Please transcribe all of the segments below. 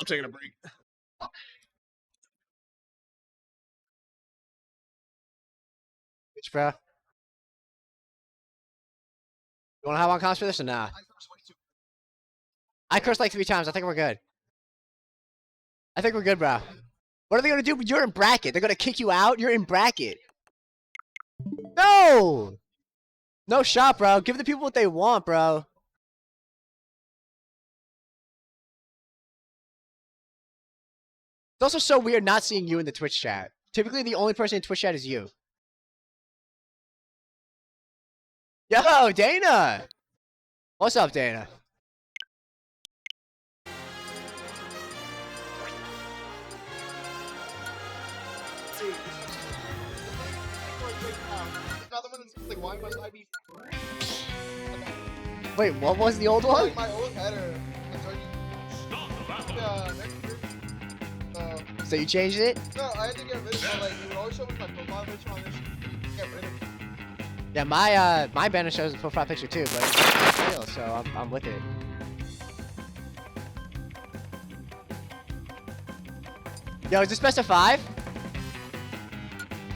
taking a break. Bitch, bro. You want to have on comms for this or nah? I cursed like 3 times. I think we're good. I think we're good, bro. What are they gonna do? You're in bracket. They're gonna kick you out. You're in bracket. No! No shot, bro. Give the people what they want, bro. It's also so weird not seeing you in the Twitch chat. Typically, the only person in Twitch chat is you. Yo, Dana! What's up, Dana? Wait, what was the old one? My old header. So you changed it? No, I had to get rid of it. Like, it would always show me my profile picture on this. Get rid of it. Yeah, my banner shows the profile picture too, but it's real, so I'm with it. Yo, is this best of 5?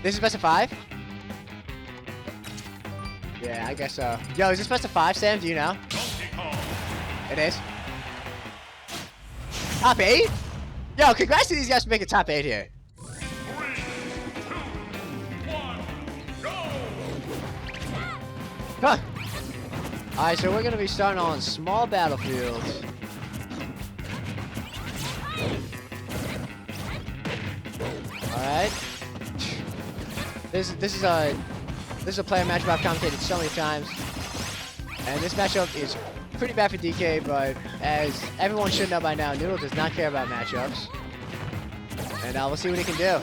This is best of 5? Yeah, I guess so. Yo, is this best of 5, Sam? Do you know? It is. Top 8? Yo, congrats to these guys for making top 8 here. 3, 2, 1, go! Huh. Alright, so we're gonna be starting on small battlefields. Alright. This is a player matchup I've commentated so many times. And this matchup is pretty bad for DK, but as everyone should know by now, Noodle does not care about matchups. And we'll see what he can do.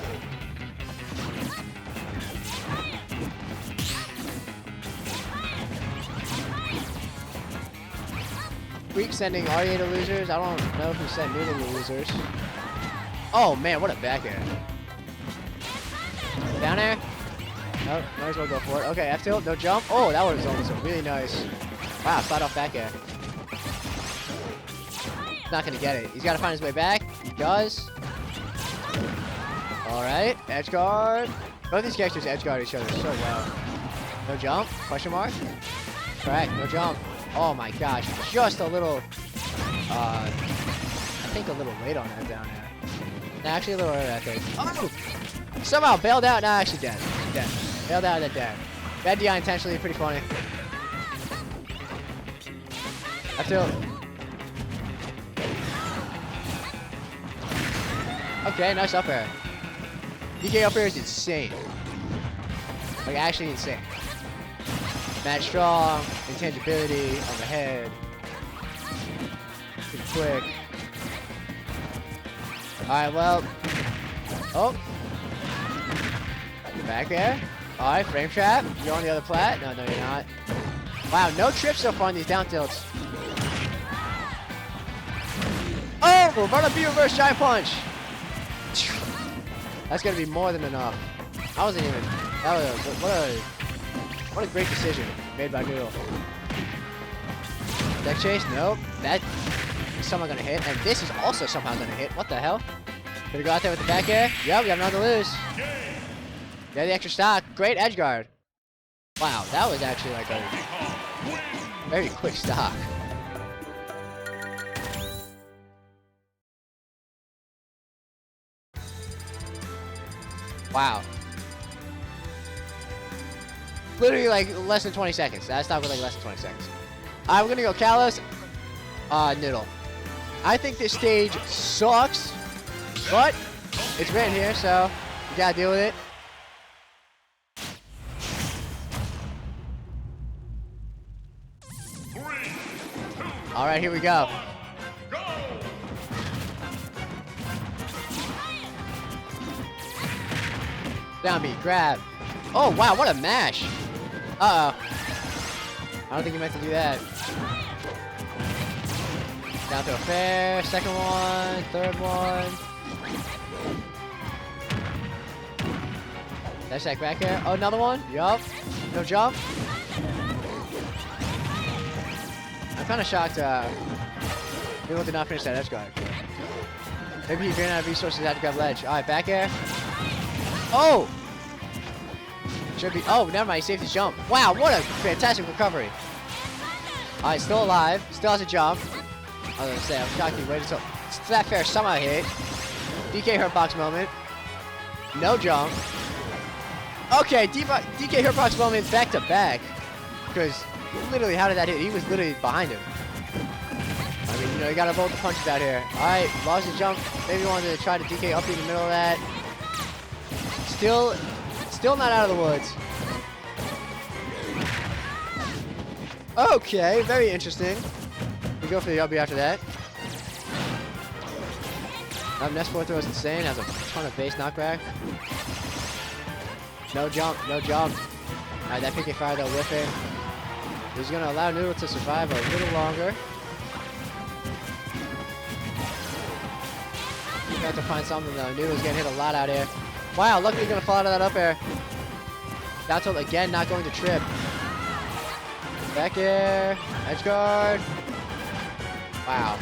Freak sending Aryeh to losers. I don't know who sent Noodle to losers. Oh man, what a back air. Down air? Nope, might as well go for it. Okay, F tilt, no jump. Oh, that was almost a really nice. Wow, flat off back air. He's not gonna get it. He's gotta find his way back. He does. Alright, edge guard. Both these characters edge guard each other so well. No jump? Question mark? Correct, no jump. Oh my gosh, just a little, I think a little late on that down there. No, actually a little early, I think. Oh! Somehow bailed out, no, actually dead. Dead. Bailed out and then dead. Bad DI intentionally, pretty funny. I feel. Okay, nice up air. DK up air is insane. Like, actually insane. Mad strong, intangibility on the head. Pretty quick. Alright, well. Oh. You're back there. Alright, frame trap. You're on the other plat. No, you're not. Wow, no trips so far on these down tilts. Oh! Run B reverse giant punch! That's gonna be more than enough. I wasn't even. That was what a great decision made by Noodle. Deck chase? Nope. That is somehow gonna hit, and this is also somehow gonna hit. What the hell? Gonna go out there with the back air? Yep, we got nothing to lose. Yeah, the extra stock. Great edge guard. Wow, that was actually like a very quick stock. Wow. Literally like less than 20 seconds. That stopped with like less than 20 seconds. Alright, we're gonna go Kalos. Noodle. I think this stage sucks, but it's written here, so you gotta deal with it. Alright, here we go. Down B, grab. Oh wow, what a mash. Uh-oh. I don't think you meant to do that. Down to a fair, second one, third one. Dash that back air. Oh, another one? Yup. No jump. I'm kind of shocked Noodle did not finish that edge guard. Maybe he ran out of resources, had to grab ledge. All right, back air. Oh! Should be. Oh, never mind. He saved his jump. Wow, what a fantastic recovery. All right, still alive. Still has a jump. I was gonna say, I'm shocked he waited until that fair somehow hit. DK hurtbox moment. No jump. Okay, DK hurtbox moment back to back. Because literally, how did that hit? He was literally behind him. I mean, you know, you gotta roll the punches out here. All right, lost his jump. Maybe wanted to try to DK up in the middle of that. Still not out of the woods. Okay, very interesting. We go for the W after that. Nest 4 throw is insane. Has a ton of base knockback. No jump, no jump. Alright, that PK fire though, whipping. He's gonna allow Noodle to survive a little longer. You have to find something though. Noodle's getting hit a lot out here. Wow, luckily he's gonna fall out of that up air. Down tilt again, not going to trip. Back air, edge guard. Wow.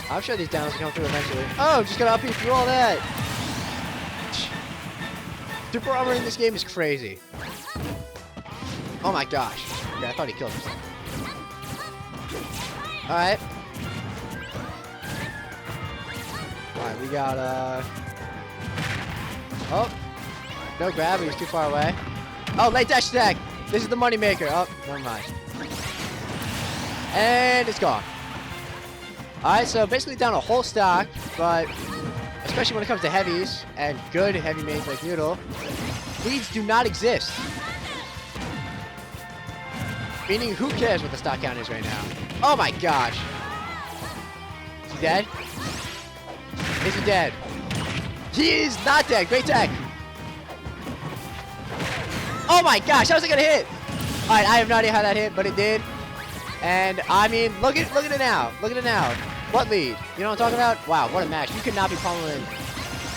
I'm sure these downs will come through eventually. Oh, just gonna up you through all that. Super armor in this game is crazy. Oh my gosh. Okay, I thought he killed himself. Alright. Alright, we got oh. No grab, he was too far away. Oh, late dash attack! This is the money maker. Oh, never mind. And it's gone. Alright, so basically down a whole stock, but especially when it comes to heavies and good heavy mains like Noodle, leads do not exist. Meaning, who cares what the stock count is right now? Oh my gosh. Is he dead? Is he dead? He is not dead. Great tech. Oh my gosh, how was it gonna hit? Alright, I have no idea how that hit, but it did. And I mean, look at it now. Look at it now. What lead? You know what I'm talking about? Wow, what a match. You could not be pummeling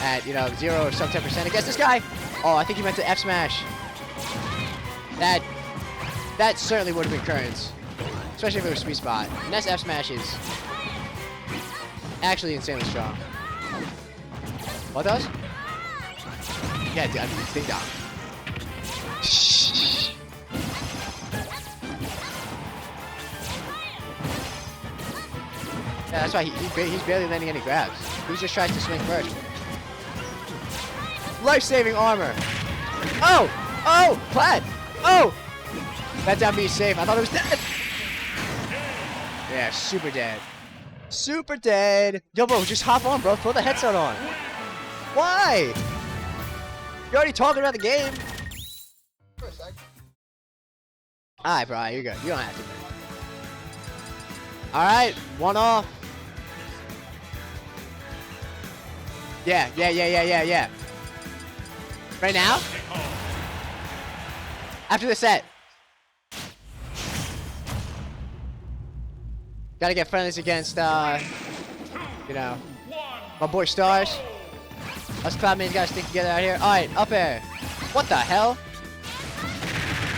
at, you know, 0 or sub 10% against this guy. Oh, I think he meant to F smash. That certainly would have been currents. Especially if it was sweet spot. And that's F smash is actually insanely strong. What does? Yeah, dude, I mean, ding dong. Yeah, that's why he's barely landing any grabs. He just tries to swing first. Life-saving armor. Oh! Oh! Plaid! Oh! That down B is safe. I thought it was dead. Yeah, super dead. Super dead. Yo, bro, just hop on, bro. Throw the headset on. Why? You're already talking about the game. For a sec. Alright, bro. You're good. You don't have to, man. Alright. One off. Yeah. Right now? After the set. Gotta get friendlies against, you know, my boy Stars. Us Cloud Mains gotta stick together out here. Alright, up air. What the hell?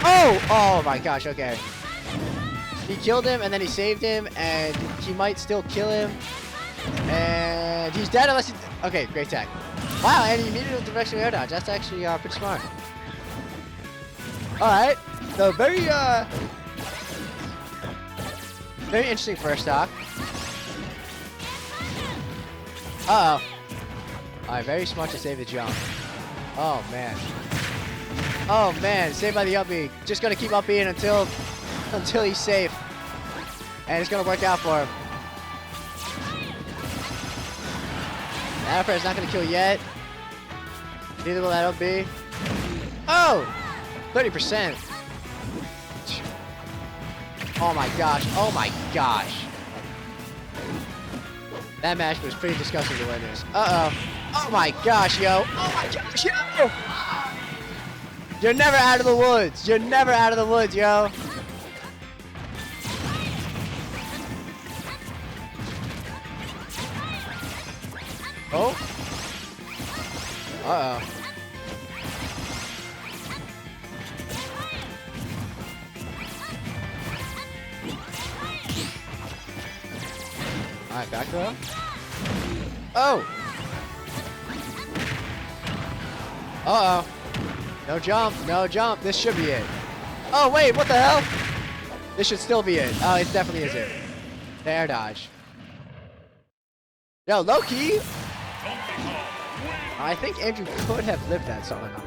Oh! Oh my gosh, okay. He killed him, and then he saved him, and he might still kill him. And he's dead unless he... Okay, great tech. Wow, and he immediately directional air dodge. That's actually pretty smart. Alright. So very interesting first stock. Uh-oh. Alright, very smart to save the jump. Oh, man. Oh, man. Saved by the up B. Just gonna keep up being until he's safe. And it's gonna work out for him. That up air is not gonna kill yet. Neither will that up B. Oh! 30%. Oh my gosh. Oh my gosh. That match was pretty disgusting to witness. Uh-oh. Oh my gosh, yo. Oh my gosh, yo! You're never out of the woods. You're never out of the woods, yo. Oh. Uh-oh. Alright, back throw. Oh! Uh-oh. No jump, no jump. This should be it. Oh, wait, what the hell? This should still be it. Oh, it definitely is it. The air dodge. Yo, low-key. I think Andrew could have lived that somehow.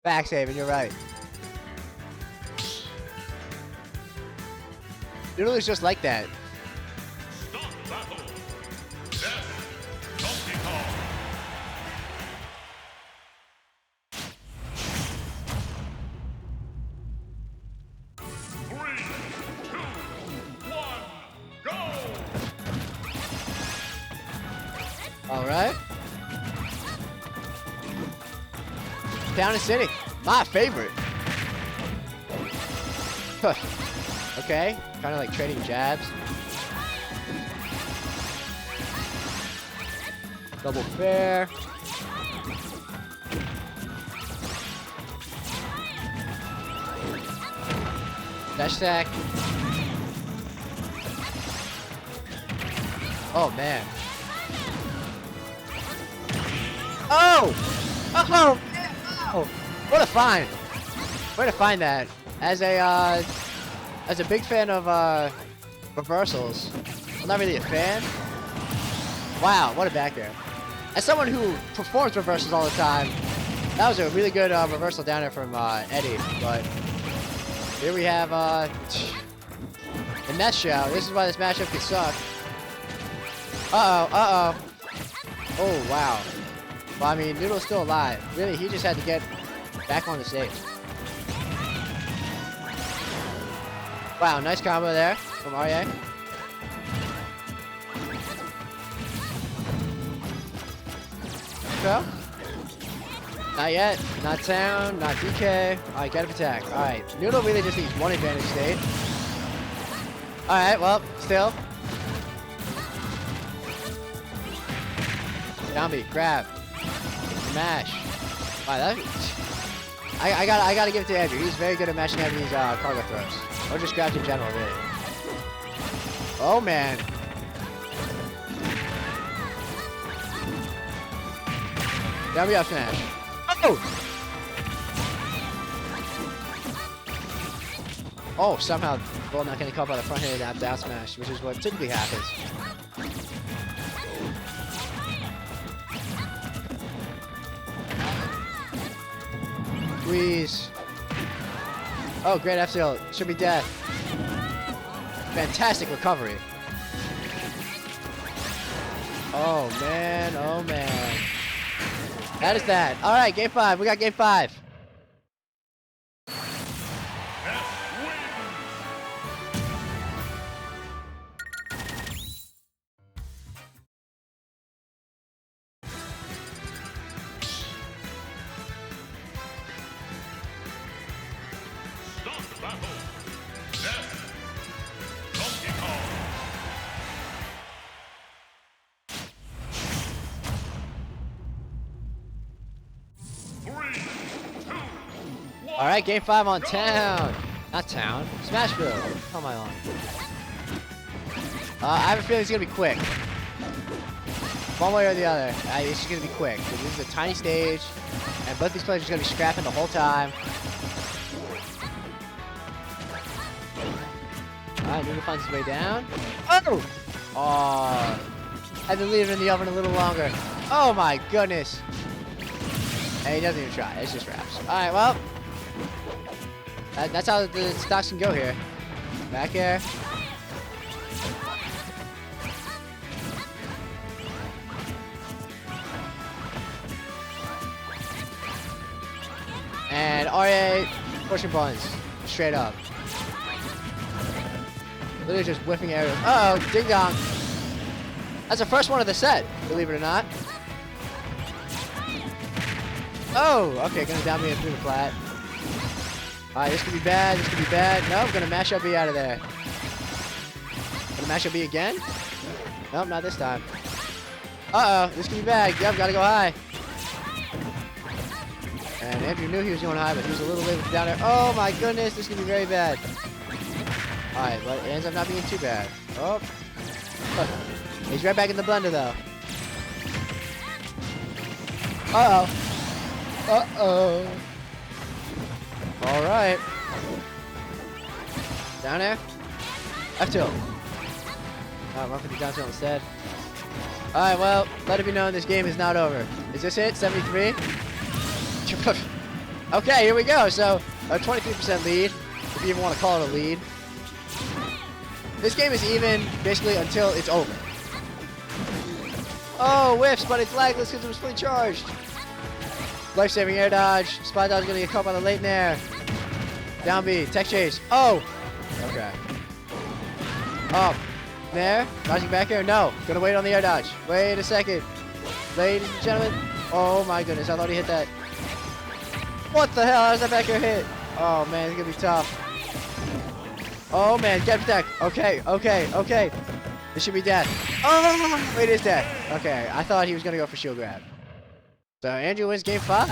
Backsaving, you're right. Noodle is just like that. Stop battle. Death. Donkey Kong. 3, 2, 1, go! All right. Town and City, my favorite. Huh. Okay, kind of like trading jabs. Double fair. Dash stack. Oh man. Oh! Oh! Oh! What a find! Where to find that? As a big fan of reversals, I'm not really a fan. Wow, what a back air! As someone who performs reversals all the time, that was a really good reversal down there from Eddie. But here we have the net show. This is why this matchup could suck. Uh oh. Oh wow. Well, I mean, Noodle's still alive. Really, he just had to get back on the stage. Wow, nice combo there from Aryeh. So, not yet, not town, not DK. Alright, get up attack. Alright, Noodle really just needs one advantage state. Alright, well, still. Down B, grab. Smash. Wow, that, I gotta give it to Andrew. He's very good at mashing out these cargo throws. Or just grabs in general, really. Oh, man. Down B up smash. Oh! Oh, somehow, well, not getting caught by the front hand of that smash, which is what typically happens. Squeeze. Oh, great F tilt. Should be death. Fantastic recovery. Oh, man. Oh, man. That is that. All right, game 5. We got game 5. Stop battle. Death. Donkey Kong. 3, 2, 1. All right, game 5 on town. Not town. Smashville. What am I on? I have a feeling it's going to be quick. One way or the other. It's just going to be quick. This is a tiny stage, and both these players are going to be scrapping the whole time. Alright, Noodle finds his way down. Oh! Aw. Had to leave it in the oven a little longer. Oh my goodness. Hey, he doesn't even try. It's just wraps. Alright, well. That's how the stocks can go here. Back air. And Aryeh pushing buttons. Straight up. Literally just whiffing aerials. Uh oh, ding dong. That's the first one of the set, believe it or not. Oh, okay, gonna down me through the flat. Alright, this could be bad, this could be bad. Nope, gonna mash up B out of there. Gonna mash up B again? Nope, not this time. Uh oh, this could be bad. Yep, gotta go high. And Andrew knew he was going high, but he was a little late with down there. Oh my goodness, this could be very bad. Alright, but it ends up not being too bad. Oh. He's right back in the blender, though. Uh-oh. Uh-oh. Alright. Down there. F2. Oh, run for the down tilt instead. Alright, well, let it be known this game is not over. Is this it? 73? Okay, here we go. So, a 23% lead, if you even want to call it a lead. This game is even, basically, until it's over. Oh, whiffs, but it's lagless because it was fully charged. Life-saving air dodge. Spot dodge is going to get caught by the late nair. Down B. Tech chase. Oh! Okay. Up. Nair. Dodging back air. No. Gonna wait on the air dodge. Wait a second. Ladies and gentlemen. Oh my goodness. I thought he hit that. What the hell? How does that back air hit? Oh man, it's gonna be tough. Oh man, get attack. Okay, okay, okay. This should be death. Oh, it is death. Okay, I thought he was gonna go for shield grab. So Andrew wins game 5.